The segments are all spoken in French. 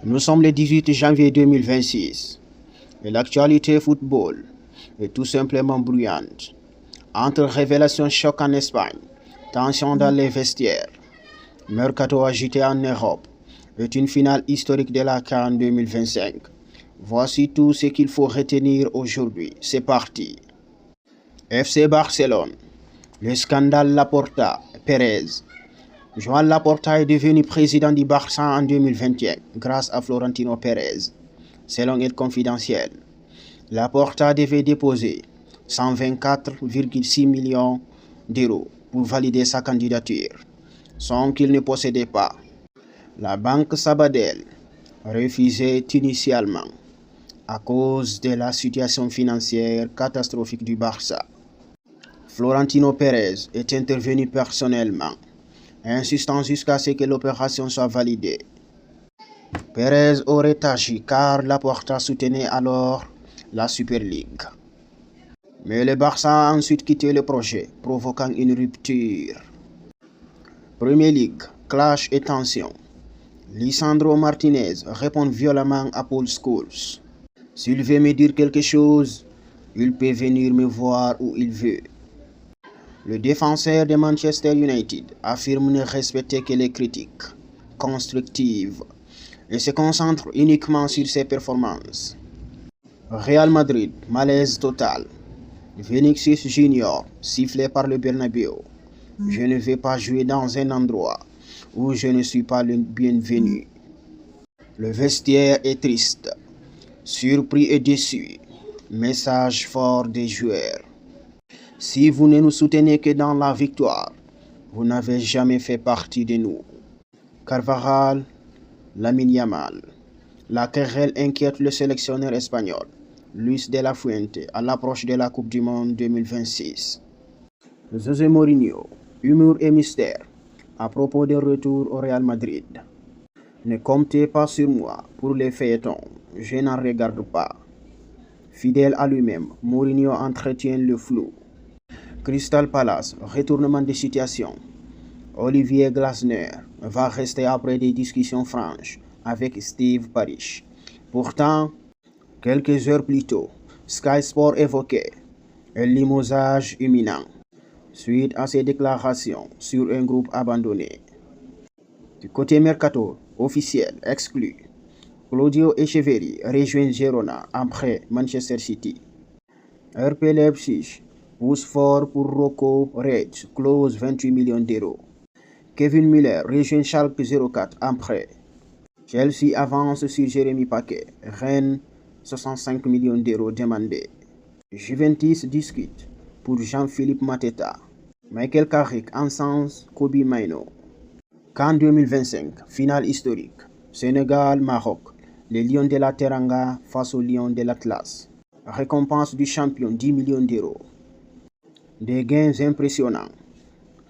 Nous sommes le 18 janvier 2026 et l'actualité football est tout simplement bruyante. Entre révélations choc en Espagne, tension dans les vestiaires, mercato agité en Europe et une finale historique de la CAN 2025. Voici tout ce qu'il faut retenir aujourd'hui. C'est parti. FC Barcelone. Le scandale Laporta, Pérez. Joan Laporta est devenu président du Barça en 2021 grâce à Florentino Pérez. Selon Aide confidentielle, Laporta devait déposer 124,6 millions d'euros pour valider sa candidature, somme qu'il ne possédait pas. La banque Sabadell refusait initialement à cause de la situation financière catastrophique du Barça. Florentino Pérez est intervenu personnellement, insistant jusqu'à ce que l'opération soit validée. Pérez aurait agi car Laporta soutenait alors la Super League. Mais le Barça a ensuite quitté le projet, provoquant une rupture. Premier League, clash et tension. Lisandro Martinez répond violemment à Paul Scholes. S'il veut me dire quelque chose, il peut venir me voir où il veut. Le défenseur de Manchester United affirme ne respecter que les critiques constructives et se concentre uniquement sur ses performances. Real Madrid, malaise total. Vinicius Junior, sifflé par le Bernabéu. Je ne vais pas jouer dans un endroit où je ne suis pas le bienvenu. Le vestiaire est triste, surpris et déçu. Message fort des joueurs. Si vous ne nous soutenez que dans la victoire, vous n'avez jamais fait partie de nous. Carvajal, Lamine Yamal. La querelle inquiète le sélectionneur espagnol, Luis de la Fuente, à l'approche de la Coupe du Monde 2026. José Mourinho, humour et mystère à propos de retour au Real Madrid. Ne comptez pas sur moi pour les feuilletons, je n'en regarde pas. Fidèle à lui-même, Mourinho entretient le flou. Crystal Palace, retournement de situation. Olivier Glasner va rester après des discussions franches avec Steve Parish. Pourtant, quelques heures plus tôt, Sky Sport évoquait un limogeage imminent suite à ses déclarations sur un groupe abandonné. Du côté mercato, officiel exclu, Claudio Echeverri rejoint Girona après Manchester City. RB Leipzig pousse fort pour Rocco Reitz, close 28 millions d'euros. Kevin Müller rejoint Schalke 04 après. Chelsea avance sur Jérémy Paquet, Rennes 65 millions d'euros demandés. Juventus discute pour Jean-Philippe Mateta. Michael Carrick encense Kobe Mainoo. CAN 2025, finale historique. Sénégal-Maroc, les Lions de la Teranga face aux Lions de l'Atlas. Récompense du champion 10 millions d'euros. Des gains impressionnants.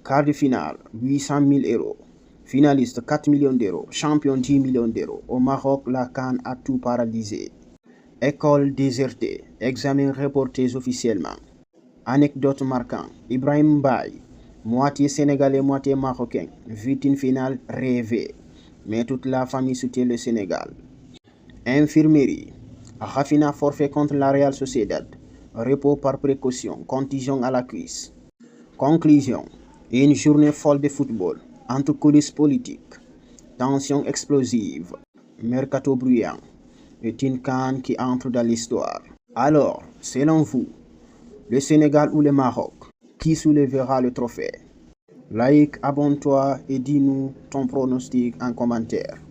Quart de finale, 800 000 euros. Finaliste, 4 millions d'euros. Champion, 10 millions d'euros. Au Maroc, la CAN a tout paralysé. École désertée. Examen reportés officiellement. Anecdote marquante. Ibrahim Mbaye, moitié sénégalais, moitié marocain, vit une finale rêvée. Mais toute la famille soutient le Sénégal. Infirmerie. Rafinha forfait contre la Real Sociedad. Repos par précaution, contusion à la cuisse. Conclusion. Une journée folle de football, entre coulisses politiques, tensions explosives, mercato bruyant, et une CAN qui entre dans l'histoire. Alors, selon vous, le Sénégal ou le Maroc, qui soulèvera le trophée? Like, abonne-toi et dis-nous ton pronostic en commentaire.